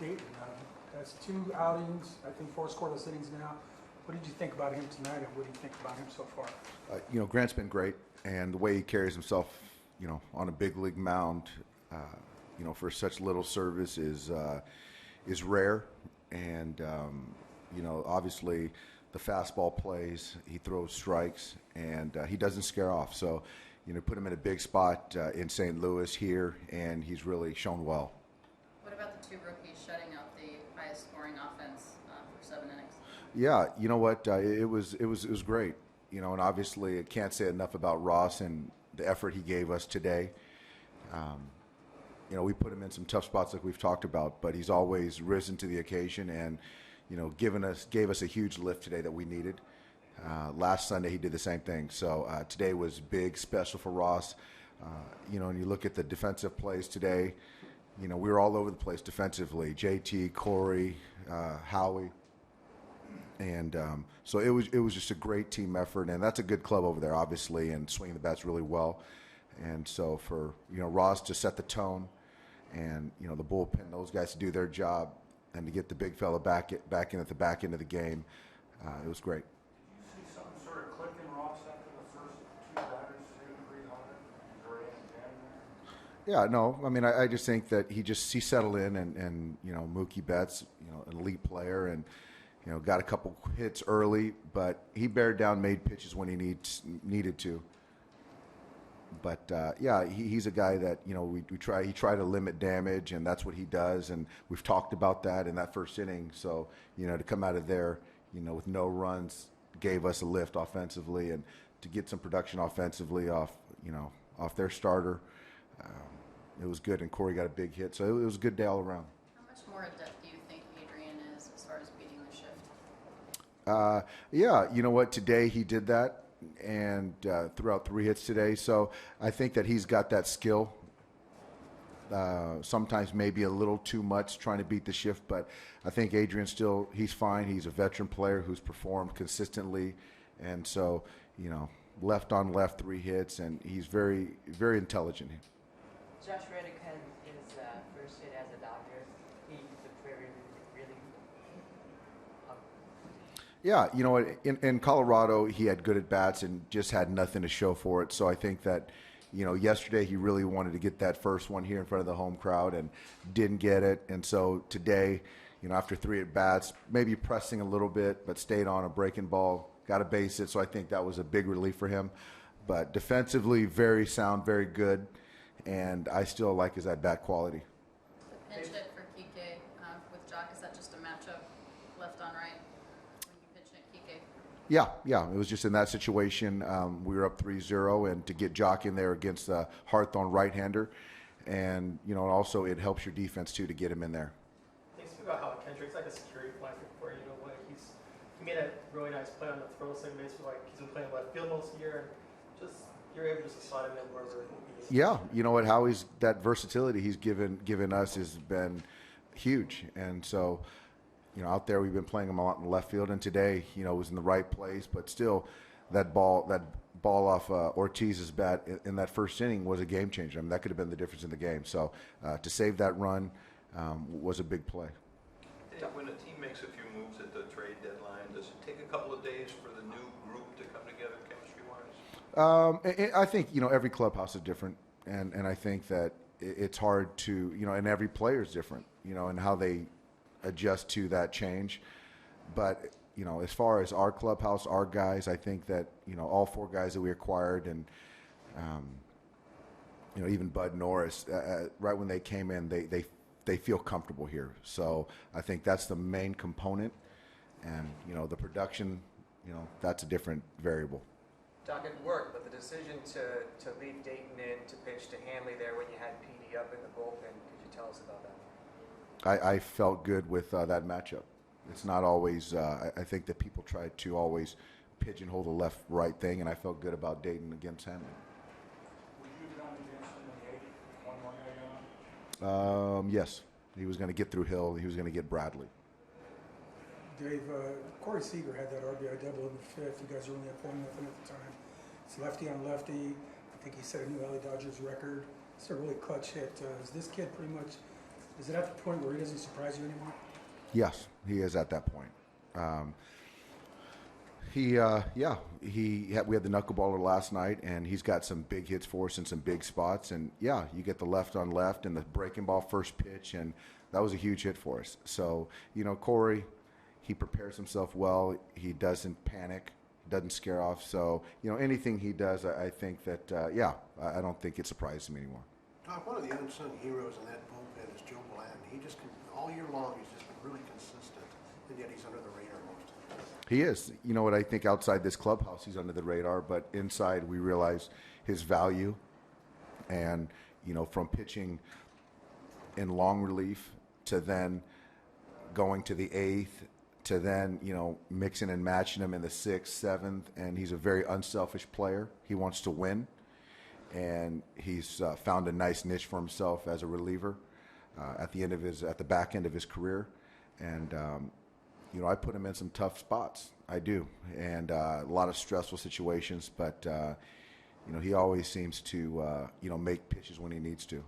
Dayton. That's 2 outings, I think 4 scoreless innings now. What did you think about him tonight, and what do you think about him so far? Grant's been great, and the way he carries himself, on a big league mound, for such little service is rare. And obviously the fastball plays, he throws strikes, and he doesn't scare off. So, put him in a big spot in St. Louis here, and he's really shown well. What about the 2 rookies shutting out the highest scoring offense for 7 innings? Yeah, you know what? It was great. And obviously I can't say enough about Ross and the effort he gave us today. We put him in some tough spots like we've talked about, but he's always risen to the occasion and, gave us a huge lift today that we needed. Last Sunday he did the same thing. So today was big, special for Ross. And you look at the defensive plays today, we were all over the place defensively. JT, Corey, Howie. And so it was just a great team effort, and that's a good club over there, obviously, and swinging the bats really well. And so for Ross to set the tone, and the bullpen, those guys to do their job, and to get the big fella back in at the back end of the game, it was great. Did you see something sort of click in Ross after the first 2 batters hitting pretty hard, Durant and Dan there? Yeah, no, I mean I just think that he settled in, and Mookie Betts, an elite player, and got a couple hits early, but he bared down, made pitches when he needed to. But he's a guy that he try to limit damage, and that's what he does. And we've talked about that in that first inning. So to come out of there, with no runs, gave us a lift offensively, and to get some production offensively off their starter, it was good. And Corey got a big hit, so it was a good day all around. How much more adept do you think Adrian is as far as beating the shift? You know what? Today he did that, and threw out 3 hits today. So I think that he's got that skill. Sometimes maybe a little too much trying to beat the shift, but I think Adrian he's fine. He's a veteran player who's performed consistently, and so left on left 3 hits, and he's very, very intelligent. Josh Reddick had his first hit as a Dodger. He looked very, really. Yeah, you know what? In Colorado, he had good at bats and just had nothing to show for it. So I think that, yesterday he really wanted to get that first one here in front of the home crowd and didn't get it. And so today, after 3 at bats, maybe pressing a little bit, but stayed on a breaking ball, got a base hit. So I think that was a big relief for him. But defensively, very sound, very good. And I still like his at-bat quality. The pinch hit for Kike with Jock, is that just a matchup left on right when you pinch hit Kike? Yeah. It was just in that situation. We were up 3-0, and to get Jock in there against the Hawthorne right-hander. And, also it helps your defense, too, to get him in there. Thanks about how Kendrick's like a security blanket for you. He made a really nice play on the throw second base. He's been playing left field most of the year, and you're able to slide him in wherever he is. Yeah, you know what? Howie's that versatility he's given us has been huge, and so out there we've been playing him a lot in left field, and today was in the right place, but still that ball off Ortiz's bat in that first inning was a game changer. I mean, that could have been the difference in the game. So to save that run was a big play. When a team makes a few moves at the trade deadline, does it take a couple of days for the new group to come together chemistry-wise? I think every clubhouse is different, and I think that it's hard to and every player is different, and how they adjust to that change. But as far as our clubhouse, our guys, I think that all 4 guys that we acquired, and even Bud Norris, right when they came in, they feel comfortable here. So I think that's the main component, and the production, that's a different variable. Doc, it worked, but the decision to leave Dayton in to pitch to Hanley there when you had PD up in the bullpen, could you tell us about that? I felt good with that matchup. It's not always, I think that people try to always pigeonhole the left-right thing, and I felt good about Dayton against Hanley. Would you have gone against him in the 8th, 1 more guy on? Yes, he was going to get through Hill. He was going to get Bradley. Dave, Corey Seager had that RBI double in the 5th. You guys were only up 1-0 at the time. It's lefty on lefty. I think he set a new LA Dodgers record. It's a really clutch hit. Is this kid pretty much Is it at the point where he doesn't surprise you anymore? Yes, he is at that point. We had the knuckleballer last night, and he's got some big hits for us in some big spots. And yeah, you get the left on left and the breaking ball first pitch, and that was a huge hit for us. So Corey, he prepares himself well. He doesn't panic, doesn't scare off. So anything he does, I think that I don't think it surprises him anymore. Doc, one of the unsung heroes in that bullpen is Joe Bland. He just all year long he's just been really consistent, and yet he's under the radar most of the time. He is. You know what? I think outside this clubhouse, he's under the radar, but inside, we realize his value. And from pitching in long relief to then going to the 8th to then mixing and matching him in the 6th, 7th, and he's a very unselfish player. He wants to win, and he's found a nice niche for himself as a reliever at the back end of his career. And I put him in some tough spots. I do, and a lot of stressful situations. But he always seems to make pitches when he needs to.